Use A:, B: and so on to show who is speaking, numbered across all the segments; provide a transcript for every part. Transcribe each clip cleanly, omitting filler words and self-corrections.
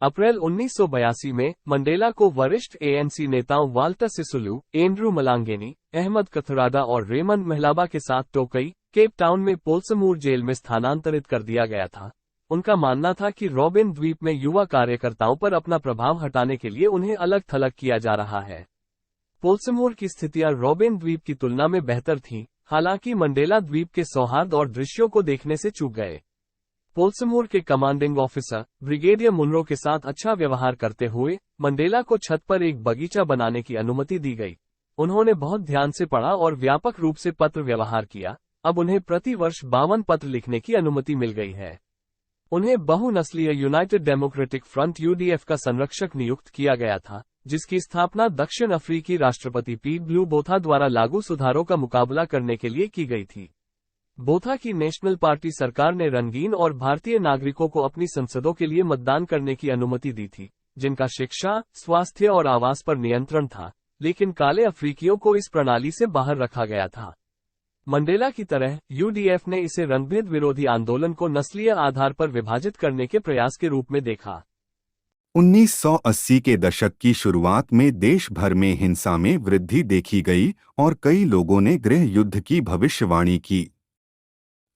A: अप्रैल 1982 में मंडेला को वरिष्ठ एएनसी नेताओं वाल्टर सिसुलू, एंड्रू मलांगेनी, अहमद कथराडा और रेमंड महलाबा के साथ टोकई, केप टाउन में पोल्समूर जेल में स्थानांतरित कर दिया गया था। उनका मानना था कि रॉबिन द्वीप में युवा कार्यकर्ताओं पर अपना प्रभाव हटाने के लिए उन्हें अलग थलग किया जा रहा है। पोल्समूर की स्थितियां रॉबिन द्वीप की तुलना में बेहतर थीं, हालांकि मंडेला द्वीप के सौहार्द और दृश्यों को देखने से चूक गए। पोल्समूर के कमांडिंग ऑफिसर ब्रिगेडियर मुनरो के साथ अच्छा व्यवहार करते हुए मंडेला को छत पर एक बगीचा बनाने की अनुमति दी गई। उन्होंने बहुत ध्यान से पढ़ा और व्यापक रूप से पत्र व्यवहार किया। अब उन्हें प्रति वर्ष 52 पत्र लिखने की अनुमति मिल गई है। उन्हें बहुनस्लीय यूनाइटेड डेमोक्रेटिक फ्रंट यूडीएफ का संरक्षक नियुक्त किया गया था, जिसकी स्थापना दक्षिण अफ्रीकी राष्ट्रपति पीट ब्लू बोथा द्वारा लागू सुधारों का मुकाबला करने के लिए की गई थी। बोथा की नेशनल पार्टी सरकार ने रंगीन और भारतीय नागरिकों को अपनी संसदों के लिए मतदान करने की अनुमति दी थी, जिनका शिक्षा, स्वास्थ्य और आवास पर नियंत्रण था, लेकिन काले अफ्रीकियों को इस प्रणाली से बाहर रखा गया था। मंडेला की तरह यूडीएफ ने इसे रंगभेद विरोधी आंदोलन को नस्लीय आधार पर विभाजित करने के प्रयास के रूप में देखा।
B: 1980 के दशक की शुरुआत में देश भर में हिंसा में वृद्धि देखी गई और कई लोगों ने गृह युद्ध की भविष्यवाणी की।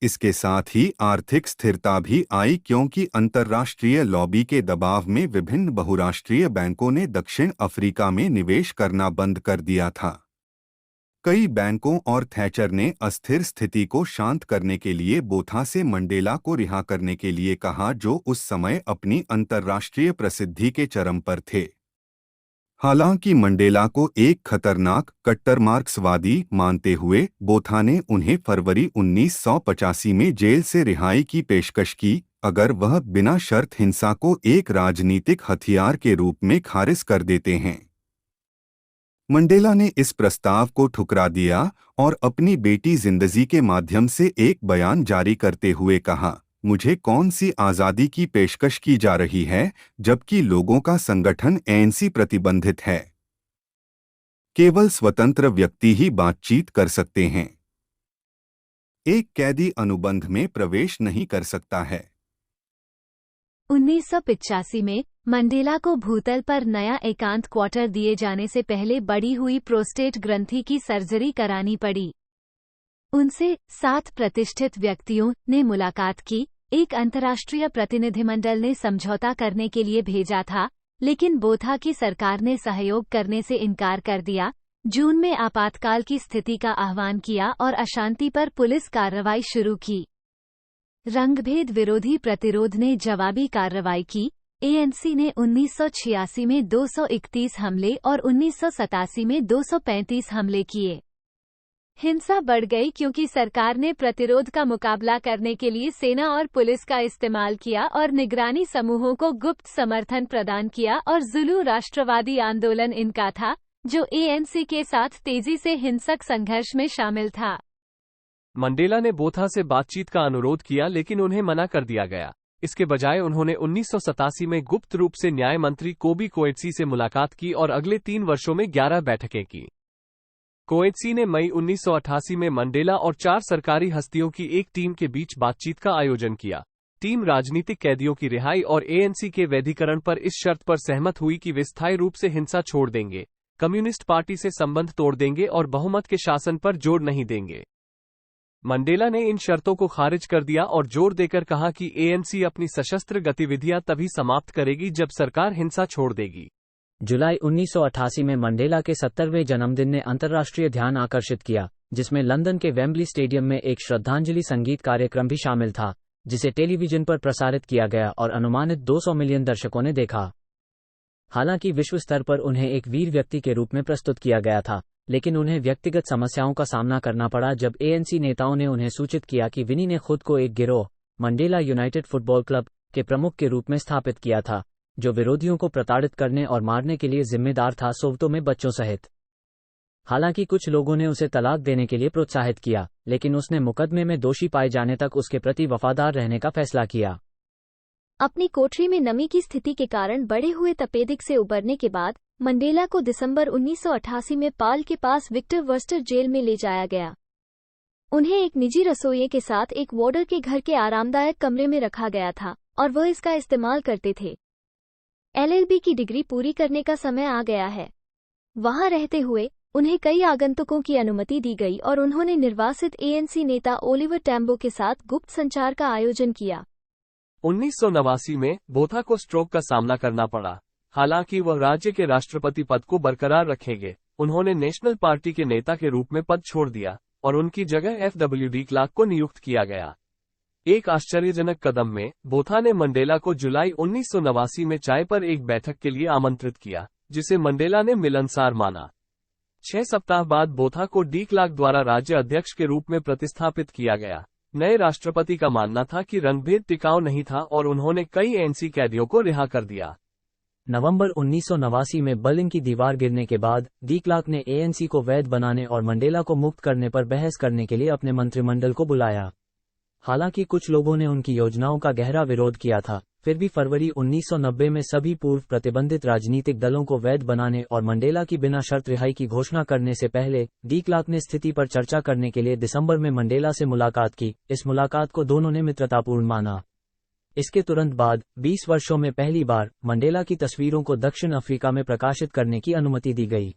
B: इसके साथ ही आर्थिक स्थिरता भी आई, क्योंकि अंतर्राष्ट्रीय लॉबी के दबाव में विभिन्न बहुराष्ट्रीय बैंकों ने दक्षिण अफ्रीका में निवेश करना बंद कर दिया था। कई बैंकों और थैचर ने अस्थिर स्थिति को शांत करने के लिए बोथा से मंडेला को रिहा करने के लिए कहा, जो उस समय अपनी अंतर्राष्ट्रीय प्रसिद्धि के चरम पर थे। हालांकि मंडेला को एक खतरनाक कट्टर मार्क्सवादी मानते हुए बोथा ने उन्हें फरवरी 1985 में जेल से रिहाई की पेशकश की, अगर वह बिना शर्त हिंसा को एक राजनीतिक हथियार के रूप में खारिज कर देते हैं। मंडेला ने इस प्रस्ताव को ठुकरा दिया और अपनी बेटी जिंदगी के माध्यम से एक बयान जारी करते हुए कहा, मुझे कौन सी आज़ादी की पेशकश की जा रही है, जबकि लोगों का संगठन एएनसी प्रतिबंधित है। केवल स्वतंत्र व्यक्ति ही बातचीत कर सकते हैं। एक कैदी अनुबंध में प्रवेश नहीं कर सकता है।
C: 1985 में मंडेला को भूतल पर नया एकांत क्वार्टर दिए जाने से पहले बढ़ी हुई प्रोस्टेट ग्रंथि की सर्जरी करानी पड़ी। उनसे 7 प्रतिष्ठित व्यक्तियों ने मुलाकात की। एक अंतर्राष्ट्रीय प्रतिनिधिमंडल ने समझौता करने के लिए भेजा था, लेकिन बोथा की सरकार ने सहयोग करने से इनकार कर दिया। जून में आपातकाल की स्थिति का आह्वान किया और अशांति पर पुलिस कार्रवाई शुरू की। रंगभेद विरोधी प्रतिरोध ने जवाबी कार्रवाई की। एएनसी ने 1986 में 231 हमले और 1987 में 235 हमले किए। हिंसा बढ़ गई क्योंकि सरकार ने प्रतिरोध का मुकाबला करने के लिए सेना और पुलिस का इस्तेमाल किया और निगरानी समूहों को गुप्त समर्थन प्रदान किया, और जुलू राष्ट्रवादी आंदोलन इनका था, जो एएनसी के साथ तेजी से हिंसक संघर्ष में शामिल था।
A: मंडेला ने बोथा से बातचीत का अनुरोध किया, लेकिन उन्हें मना कर दिया गया। इसके बजाय उन्होंने 1987 में गुप्त रूप से न्याय मंत्री कोबी कोएत्सी से मुलाकात की और अगले 3 वर्षों में 11 बैठकें की। कोएत्सी ने मई 1988 में मंडेला और 4 सरकारी हस्तियों की एक टीम के बीच बातचीत का आयोजन किया। टीम राजनीतिक कैदियों की रिहाई और एएनसी के वैधीकरण पर इस शर्त पर सहमत हुई कि वे स्थायी रूप से हिंसा छोड़ देंगे, कम्युनिस्ट पार्टी से संबंध तोड़ देंगे और बहुमत के शासन पर जोर नहीं देंगे। मंडेला ने इन शर्तों को खारिज कर दिया और जोर देकर कहा कि एएनसी अपनी सशस्त्र गतिविधियां तभी समाप्त करेगी जब सरकार हिंसा छोड़ देगी।
D: जुलाई 1988 में मंडेला के 70वें जन्मदिन ने अंतर्राष्ट्रीय ध्यान आकर्षित किया, जिसमें लंदन के वेम्बली स्टेडियम में एक श्रद्धांजलि संगीत कार्यक्रम भी शामिल था, जिसे टेलीविजन पर प्रसारित किया गया और अनुमानित 200 मिलियन दर्शकों ने देखा। हालांकि विश्व स्तर पर उन्हें एक वीर व्यक्ति के रूप में प्रस्तुत किया गया था, लेकिन उन्हें व्यक्तिगत समस्याओं का सामना करना पड़ा जब एएनसी नेताओं ने उन्हें सूचित किया कि विनी ने खुद को एक गिरोह, मंडेला यूनाइटेड फुटबॉल क्लब, के प्रमुख के रूप में स्थापित किया था, जो विरोधियों को प्रताड़ित करने और मारने के लिए जिम्मेदार था, सोवियतों में बच्चों सहित। हालांकि कुछ लोगों ने उसे तलाक देने के लिए प्रोत्साहित किया, लेकिन उसने मुकदमे में दोषी पाए जाने तक उसके प्रति वफादार रहने का फैसला किया।
C: अपनी कोठरी में नमी की स्थिति के कारण बढ़े हुए तपेदिक से उबरने के बाद मंडेला को दिसंबर 1988 में पाल के पास विक्टर वर्स्टर जेल में ले जाया गया। उन्हें एक निजी रसोइये के साथ एक वार्डर के घर के आरामदायक कमरे में रखा गया था और वह इसका इस्तेमाल करते थे।
E: LLB की डिग्री पूरी करने का समय आ गया है। वहां रहते हुए उन्हें कई आगंतुकों की अनुमति दी गई और उन्होंने निर्वासित ANC नेता ओलिवर टैम्बो के साथ गुप्त संचार का आयोजन किया।
A: 1989 में बोथा को स्ट्रोक का सामना करना पड़ा। हालांकि वह राज्य के राष्ट्रपति पद को बरकरार रखेंगे। उन्होंने नेशनल पार्टी के नेता के रूप में पद छोड़ दिया और उनकी जगह FWD क्लार्क को नियुक्त किया गया। एक आश्चर्यजनक कदम में बोथा ने मंडेला को जुलाई 1989 में चाय पर एक बैठक के लिए आमंत्रित किया, जिसे मंडेला ने मिलनसार माना। 6 सप्ताह बाद बोथा को डी क्लार्क द्वारा राज्य अध्यक्ष के रूप में प्रतिस्थापित किया गया। नए राष्ट्रपति का मानना था कि रंगभेद टिकाऊ नहीं था और उन्होंने कई ANC कैदियों को रिहा कर दिया।
D: नवंबर 1989 में बर्लिन की दीवार गिरने के बाद डी क्लार्क ने ANC को वैध बनाने और मंडेला को मुक्त करने पर बहस करने के लिए अपने मंत्रिमंडल को बुलाया। हालांकि कुछ लोगों ने उनकी योजनाओं का गहरा विरोध किया था, फिर भी फरवरी 1990 में सभी पूर्व प्रतिबंधित राजनीतिक दलों को वैध बनाने और मंडेला की बिना शर्त रिहाई की घोषणा करने से पहले डी क्लार्क ने स्थिति पर चर्चा करने के लिए दिसंबर में मंडेला से मुलाकात की। इस मुलाकात को दोनों ने मित्रतापूर्ण माना। इसके तुरंत बाद 20 वर्षों में पहली बार मंडेला की तस्वीरों को दक्षिण अफ्रीका में प्रकाशित करने की अनुमति दी गई।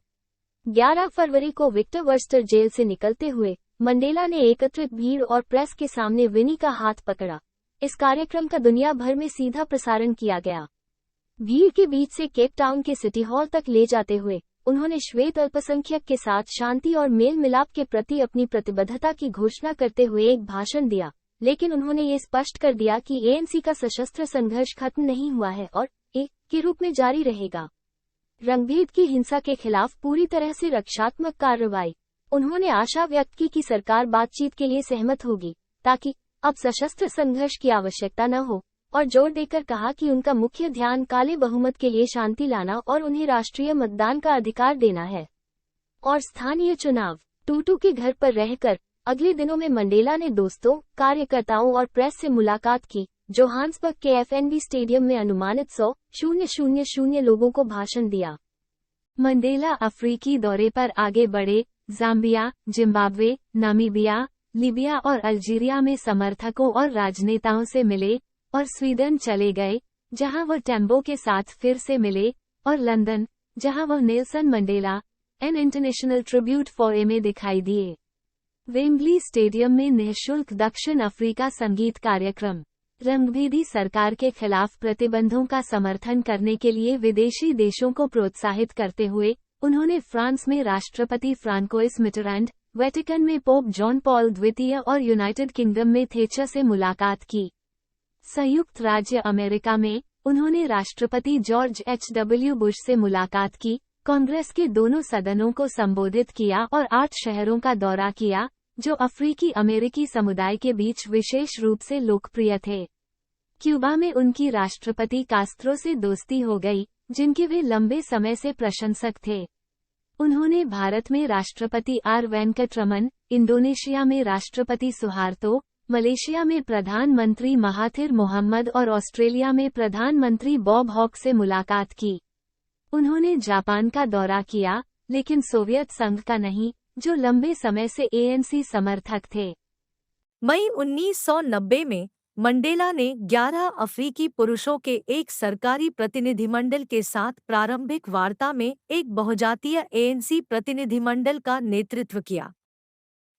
E: 11 फरवरी को विक्टर वर्स्टर जेल से निकलते हुए मंडेला ने एकत्रित भीड़ और प्रेस के सामने विनी का हाथ पकड़ा। इस कार्यक्रम का दुनिया भर में सीधा प्रसारण किया गया। भीड़ के बीच से केप टाउन के सिटी हॉल तक ले जाते हुए उन्होंने श्वेत अल्पसंख्यक के साथ शांति और मेल मिलाप के प्रति अपनी प्रतिबद्धता की घोषणा करते हुए एक भाषण दिया, लेकिन उन्होंने ये स्पष्ट कर दिया कि ANC का सशस्त्र संघर्ष खत्म नहीं हुआ है और एक के रूप में जारी रहेगा। रंगभेद की हिंसा के खिलाफ पूरी तरह से रक्षात्मक कार्रवाई। उन्होंने आशा व्यक्त की कि सरकार बातचीत के लिए सहमत होगी ताकि अब सशस्त्र संघर्ष की आवश्यकता न हो, और जोर देकर कहा कि उनका मुख्य ध्यान काले बहुमत के लिए शांति लाना और उन्हें राष्ट्रीय मतदान का अधिकार देना है। और स्थानीय चुनाव। टूटू के घर पर रहकर अगले दिनों में मंडेला ने दोस्तों, कार्यकर्ताओं और प्रेस से मुलाकात की। जोहान्सबर्ग के FNB स्टेडियम में अनुमानित 100,000 लोगों को भाषण दिया।
C: मंडेला अफ्रीकी दौरे पर आगे बढ़े। जाम्बिया, जिम्बाब्वे, नामीबिया, लीबिया और अल्जीरिया में समर्थकों और राजनेताओं से मिले और स्वीडन चले गए, जहां वह टैम्बो के साथ फिर से मिले, और लंदन, जहां वह Nelson Mandela an international tribute for a में दिखाई दिए। वेम्बली स्टेडियम में निःशुल्क दक्षिण अफ्रीका संगीत कार्यक्रम। रंगभेदी सरकार के खिलाफ प्रतिबंधों का समर्थन करने के लिए विदेशी देशों को प्रोत्साहित करते हुए उन्होंने फ्रांस में राष्ट्रपति फ्रांकोइस मिटरैंड, वेटिकन में पोप जॉन पॉल द्वितीय और यूनाइटेड किंगडम में थेचर से मुलाकात की। संयुक्त राज्य अमेरिका में उन्होंने राष्ट्रपति जॉर्ज H.W. बुश से मुलाकात की, कांग्रेस के दोनों सदनों को संबोधित किया और 8 शहरों का दौरा किया, जो अफ्रीकी अमेरिकी समुदाय के बीच विशेष रूप से लोकप्रिय थे। क्यूबा में उनकी राष्ट्रपति कास्त्रो से दोस्ती हो गई, जिनके वे लंबे समय से प्रशंसक थे। उन्होंने भारत में राष्ट्रपति R. वेंकटरमन, इंडोनेशिया में राष्ट्रपति सुहार्तो, मलेशिया में प्रधानमंत्री महाथिर मोहम्मद और ऑस्ट्रेलिया में प्रधानमंत्री बॉब हॉक से मुलाकात की। उन्होंने जापान का दौरा किया, लेकिन सोवियत संघ का नहीं, जो लंबे समय से ANC समर्थक थे।
F: मई 1990 में मंडेला ने 11 अफ्रीकी पुरुषों के एक सरकारी प्रतिनिधिमंडल के साथ प्रारंभिक वार्ता में एक बहुजातीय ANC प्रतिनिधिमंडल का नेतृत्व किया।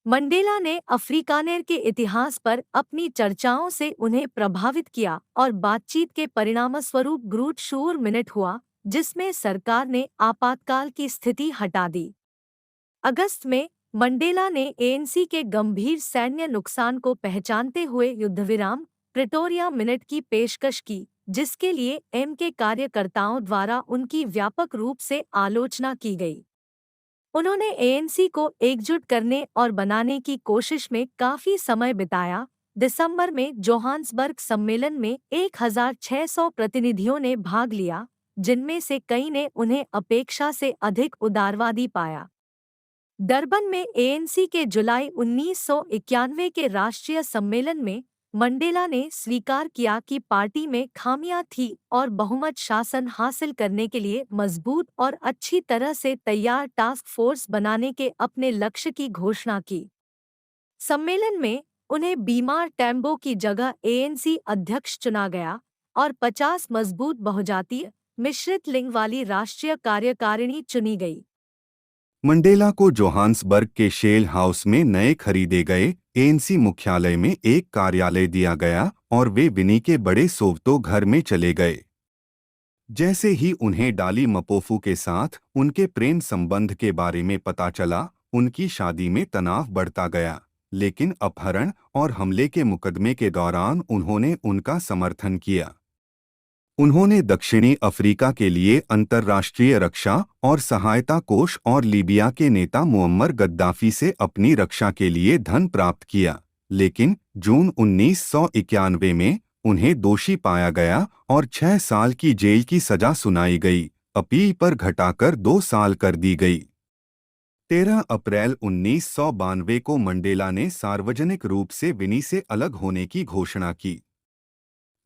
F: मंडेला ने अफ्रीकानेर के इतिहास पर अपनी चर्चाओं से उन्हें प्रभावित किया और बातचीत के परिणामस्वरूप ग्रूट शूर मिनट हुआ, जिसमें सरकार ने आपातकाल की स्थिति हटा दी। अगस्त में मंडेला ने ANC के गंभीर सैन्य नुकसान को पहचानते हुए युद्धविराम प्रिटोरिया मिनट की पेशकश की, जिसके लिए M के कार्यकर्ताओं द्वारा उनकी व्यापक रूप से आलोचना की गई। उन्होंने ANC को एकजुट करने और बनाने की कोशिश में काफी समय बिताया। दिसंबर में जोहान्सबर्ग सम्मेलन में 1600 प्रतिनिधियों ने भाग लिया, जिनमें से कई ने उन्हें अपेक्षा से अधिक उदारवादी पाया। डरबन में ANC के जुलाई 1991 के राष्ट्रीय सम्मेलन में मंडेला ने स्वीकार किया कि पार्टी में खामियां थी और बहुमत शासन हासिल करने के लिए मजबूत और अच्छी तरह से तैयार टास्क फोर्स बनाने के अपने लक्ष्य की घोषणा की। सम्मेलन में उन्हें बीमार टैम्बो की जगह ANC अध्यक्ष चुना गया और 50 मजबूत बहुजातीय मिश्रित लिंग वाली राष्ट्रीय कार्यकारिणी चुनी गई।
B: मंडेला को जोहान्सबर्ग के शेल हाउस में नए खरीदे गए एएनसी मुख्यालय में एक कार्यालय दिया गया और वे विनी के बड़े सोवतो घर में चले गए। जैसे ही उन्हें डाली मपोफू के साथ उनके प्रेम संबंध के बारे में पता चला, उनकी शादी में तनाव बढ़ता गया, लेकिन अपहरण और हमले के मुकदमे के दौरान उन्होंने उनका समर्थन किया। उन्होंने दक्षिणी अफ्रीका के लिए अंतर्राष्ट्रीय रक्षा और सहायता कोष और लीबिया के नेता मुअम्मर गद्दाफी से अपनी रक्षा के लिए धन प्राप्त किया, लेकिन जून 1991 में उन्हें दोषी पाया गया और 6 साल की जेल की सजा सुनाई गई, अपील पर घटाकर 2 साल कर दी गई। 13 अप्रैल 1992 को मंडेला ने सार्वजनिक रूप से विनी से अलग होने की घोषणा की।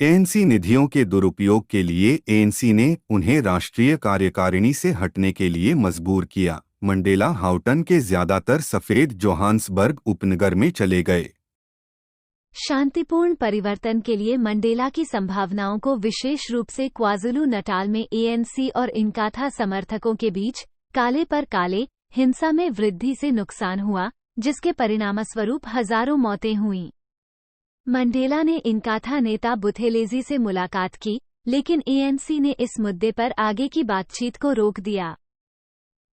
B: एएनसी निधियों के दुरुपयोग के लिए एएनसी ने उन्हें राष्ट्रीय कार्यकारिणी से हटने के लिए मजबूर किया। मंडेला हाउटन के ज्यादातर सफेद जोहान्सबर्ग उपनगर में चले गए।
C: शांतिपूर्ण परिवर्तन के लिए मंडेला की संभावनाओं को विशेष रूप से क्वाज़ुलु नटाल में एएनसी और इनकाथा समर्थकों के बीच काले पर काले हिंसा में वृद्धि से नुकसान हुआ, जिसके परिणामस्वरूप हजारों मौतें हुईं। मंडेला ने इनकाथा नेता बुथेलेजी से मुलाकात की, लेकिन एएनसी ने इस मुद्दे पर आगे की बातचीत को रोक दिया।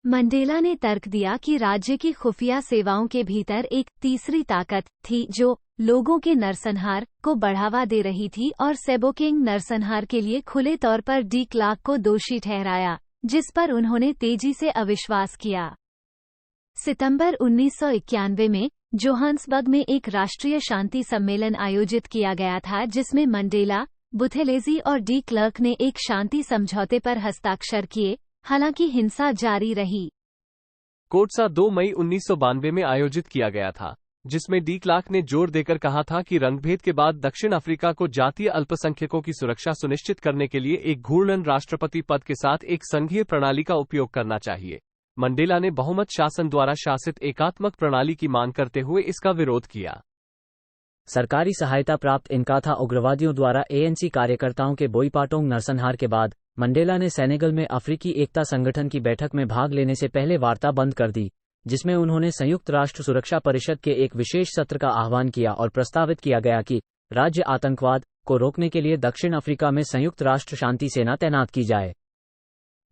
C: मंडेला ने तर्क दिया कि राज्य की खुफिया सेवाओं के भीतर एक तीसरी ताकत थी जो लोगों के नरसंहार को बढ़ावा दे रही थी और सेबोकिंग नरसंहार के लिए खुले तौर पर डी क्लार्क को दोषी ठहराया, जिस पर उन्होंने तेजी से अविश्वास किया। सितंबर 1991 में जोहान्सबर्ग में एक राष्ट्रीय शांति सम्मेलन आयोजित किया गया था, जिसमें मंडेला, बुथेलेजी और डी क्लर्क ने एक शांति समझौते पर हस्ताक्षर किए, हालांकि हिंसा जारी रही।
A: कोटसा 2 मई 1992 में आयोजित किया गया था, जिसमें डी क्लार्क ने जोर देकर कहा था कि रंगभेद के बाद दक्षिण अफ्रीका को जातीय अल्पसंख्यकों की सुरक्षा सुनिश्चित करने के लिए एक घूर्णन राष्ट्रपति पद के साथ एक संघीय प्रणाली का उपयोग करना चाहिए। मंडेला ने बहुमत शासन द्वारा शासित एकात्मक प्रणाली की मांग करते हुए इसका विरोध किया।
D: सरकारी सहायता प्राप्त इनकाथा उग्रवादियों द्वारा एएनसी कार्यकर्ताओं के बोईपाटोंग नरसंहार के बाद मंडेला ने सेनेगल में अफ्रीकी एकता संगठन की बैठक में भाग लेने से पहले वार्ता बंद कर दी, जिसमें उन्होंने संयुक्त राष्ट्र सुरक्षा परिषद के एक विशेष सत्र का आह्वान किया और प्रस्तावित किया गया कि राज्य आतंकवाद को रोकने के लिए दक्षिण अफ्रीका में संयुक्त राष्ट्र शांति सेना तैनात की जाए।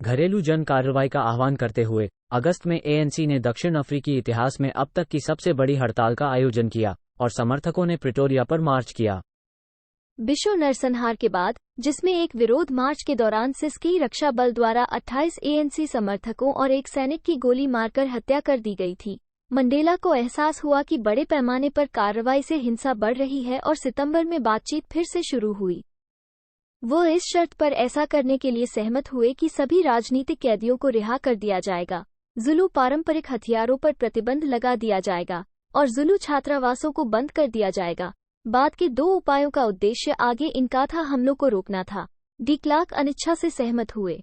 D: घरेलू जन कार्रवाई का आह्वान करते हुए अगस्त में एएनसी ने दक्षिण अफ्रीकी इतिहास में अब तक की सबसे बड़ी हड़ताल का आयोजन किया और समर्थकों ने प्रिटोरिया पर मार्च किया।
E: बिशो नरसंहार के बाद, जिसमें एक विरोध मार्च के दौरान सिसकी रक्षा बल द्वारा 28 एएनसी समर्थकों और एक सैनिक की गोली मारकर हत्या कर दी गई थी, मंडेला को एहसास हुआ कि बड़े पैमाने पर कार्रवाई से हिंसा बढ़ रही है और सितंबर में बातचीत फिर से शुरू हुई। वो इस शर्त पर ऐसा करने के लिए सहमत हुए कि सभी राजनीतिक कैदियों को रिहा कर दिया जाएगा, जुलू पारंपरिक हथियारों पर प्रतिबंध लगा दिया जाएगा और जुलू छात्रावासों को बंद कर दिया जाएगा। बाद के 2 उपायों का उद्देश्य आगे इनकाथा हमलों को रोकना था। डी क्लार्क अनिच्छा से सहमत हुए।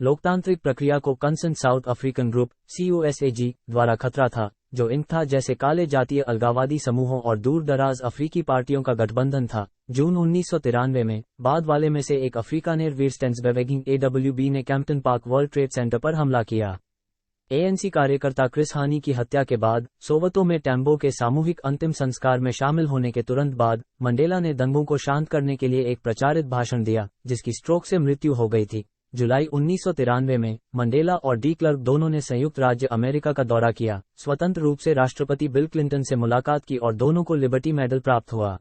D: लोकतांत्रिक प्रक्रिया को concern south African group COSAG द्वारा खतरा था, जो इनकाथा जैसे काले जातीय अलगाववादी समूहों और दूर दराज अफ्रीकी पार्टियों का गठबंधन था। जून 1993 में बाद वाले में से एक अफ्रीकानेर वीरस्टेंसबेवेगिंग AWB ने Campton park world trade centre पर हमला किया। एएनसी कार्यकर्ता क्रिस हानी की हत्या के बाद सोवतो में टैम्बो के सामूहिक अंतिम संस्कार में शामिल होने के तुरंत बाद मंडेला ने दंगों को शांत करने के लिए एक प्रचारित भाषण दिया, जिसकी स्ट्रोक से मृत्यु हो गई थी। जुलाई 1993 में मंडेला और डी क्लर्क दोनों ने संयुक्त राज्य अमेरिका का दौरा किया, स्वतंत्र रूप से राष्ट्रपति बिल क्लिंटन से मुलाकात की और दोनों को लिबर्टी मेडल प्राप्त हुआ।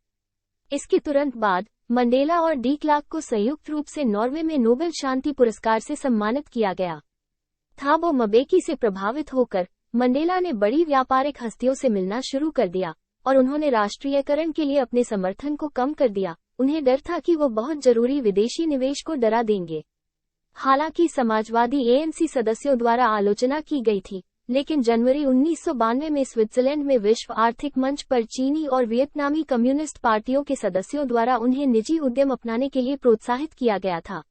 E: इसके तुरंत बाद मंडेला और डी क्लार्क को संयुक्त रूप से नॉर्वे में नोबेल शांति पुरस्कार से सम्मानित किया गया। थाबो मबेकी से प्रभावित होकर मंडेला ने बड़ी व्यापारिक हस्तियों से मिलना शुरू कर दिया और उन्होंने राष्ट्रीयकरण के लिए अपने समर्थन को कम कर दिया। उन्हें डर था कि वो बहुत जरूरी विदेशी निवेश को डरा देंगे। हालांकि समाजवादी एएनसी सदस्यों द्वारा आलोचना की गई थी, लेकिन जनवरी 1992 में स्विट्जरलैंड में विश्व आर्थिक मंच पर चीनी और वियतनामी कम्युनिस्ट पार्टियों के सदस्यों द्वारा उन्हें निजी उद्यम अपनाने के लिए प्रोत्साहित किया गया था।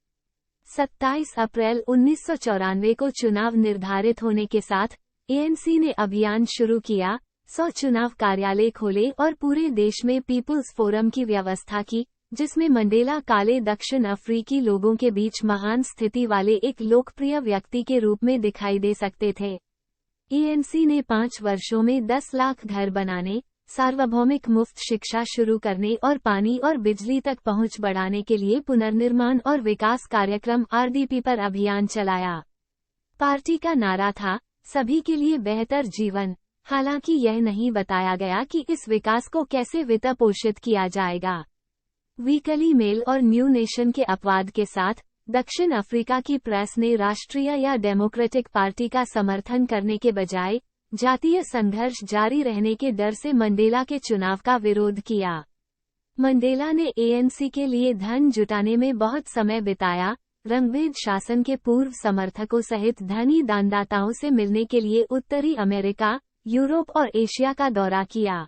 C: 27 अप्रैल 1994 को चुनाव निर्धारित होने के साथ एएनसी ने अभियान शुरू किया, 100 चुनाव कार्यालय खोले और पूरे देश में पीपुल्स फोरम की व्यवस्था की, जिसमें मंडेला काले दक्षिण अफ्रीकी लोगों के बीच महान स्थिति वाले एक लोकप्रिय व्यक्ति के रूप में दिखाई दे सकते थे। एएनसी ने 5 वर्षों में 10 लाख घर बनाने, सार्वभौमिक मुफ्त शिक्षा शुरू करने और पानी और बिजली तक पहुंच बढ़ाने के लिए पुनर्निर्माण और विकास कार्यक्रम आरडीपी पर अभियान चलाया। पार्टी का नारा था, सभी के लिए बेहतर जीवन। हालांकि यह नहीं बताया गया कि इस विकास को कैसे वित्त पोषित किया जाएगा। वीकली मेल और न्यू नेशन के अपवाद के साथ दक्षिण अफ्रीका की प्रेस ने राष्ट्रीय या डेमोक्रेटिक पार्टी का समर्थन करने के बजाय जातीय संघर्ष जारी रहने के डर से मंडेला के चुनाव का विरोध किया। मंडेला ने एएनसी के लिए धन जुटाने में बहुत समय बिताया, रंगभेद शासन के पूर्व समर्थकों सहित धनी दानदाताओं से मिलने के लिए उत्तरी अमेरिका, यूरोप और एशिया का दौरा किया।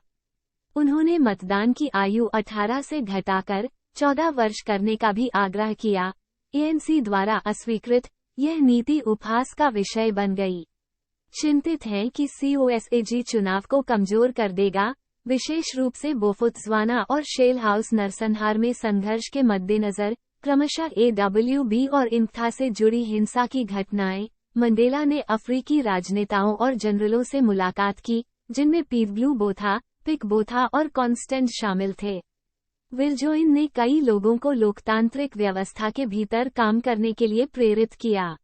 C: उन्होंने मतदान की आयु 18 से घटाकर 14 वर्ष करने का भी आग्रह किया। एएनसी द्वारा अस्वीकृत यह नीति उपहास का विषय बन गई। चिंतित हैं कि COSAG चुनाव को कमजोर कर देगा, विशेष रूप से बोफोत्सवाना और शेल हाउस नरसंहार में संघर्ष के मद्देनजर क्रमशः AWB और इम्था से जुड़ी हिंसा की घटनाएं। मंडेला ने अफ्रीकी राजनेताओं और जनरलों से मुलाकात की, जिनमें पीवग्लू बोथा, पिक बोथा और कॉन्स्टेंट शामिल थे। विल्जोइन ने कई लोगों को लोकतांत्रिक व्यवस्था के भीतर काम करने के लिए प्रेरित किया।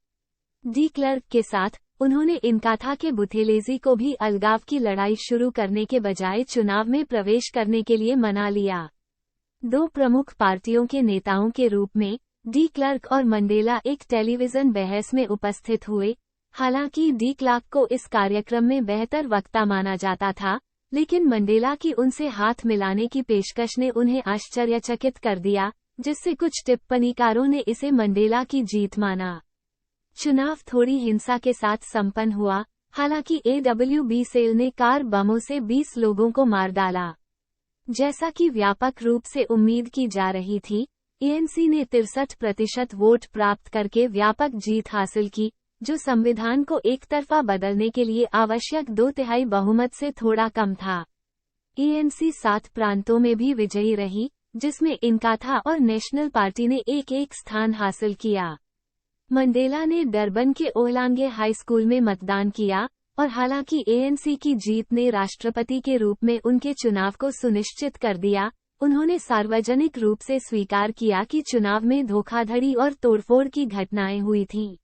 C: डी क्लर्क के साथ उन्होंने इनकाथा के बुथेलेजी को भी अलगाव की लड़ाई शुरू करने के बजाय चुनाव में प्रवेश करने के लिए मना लिया। 2 प्रमुख पार्टियों के नेताओं के रूप में डी क्लर्क और मंडेला एक टेलीविजन बहस में उपस्थित हुए। हालांकि डी क्लर्क को इस कार्यक्रम में बेहतर वक्ता माना जाता था, लेकिन मंडेला की उनसे हाथ मिलाने की पेशकश ने उन्हें आश्चर्यचकित कर दिया, जिससे कुछ टिप्पणीकारों ने इसे मंडेला की जीत माना। चुनाव थोड़ी हिंसा के साथ संपन्न हुआ, हालांकि AWB सेल ने कार बमों से 20 लोगों को मार डाला। जैसा कि व्यापक रूप से उम्मीद की जा रही थी, एएनसी ने 63% वोट प्राप्त करके व्यापक जीत हासिल की, जो संविधान को एक तरफा बदलने के लिए आवश्यक 2/3 बहुमत से थोड़ा कम था। एएनसी 7 प्रांतों में भी विजयी रही, जिसमें इनकाथा और नेशनल पार्टी ने एक स्थान हासिल किया। मंडेला ने डरबन के ओहलांगे हाई स्कूल में मतदान किया, और हालांकि एएनसी की जीत ने राष्ट्रपति के रूप में उनके चुनाव को सुनिश्चित कर दिया, उन्होंने सार्वजनिक रूप से स्वीकार किया कि चुनाव में धोखाधड़ी और तोड़फोड़ की घटनाएं हुई थीं।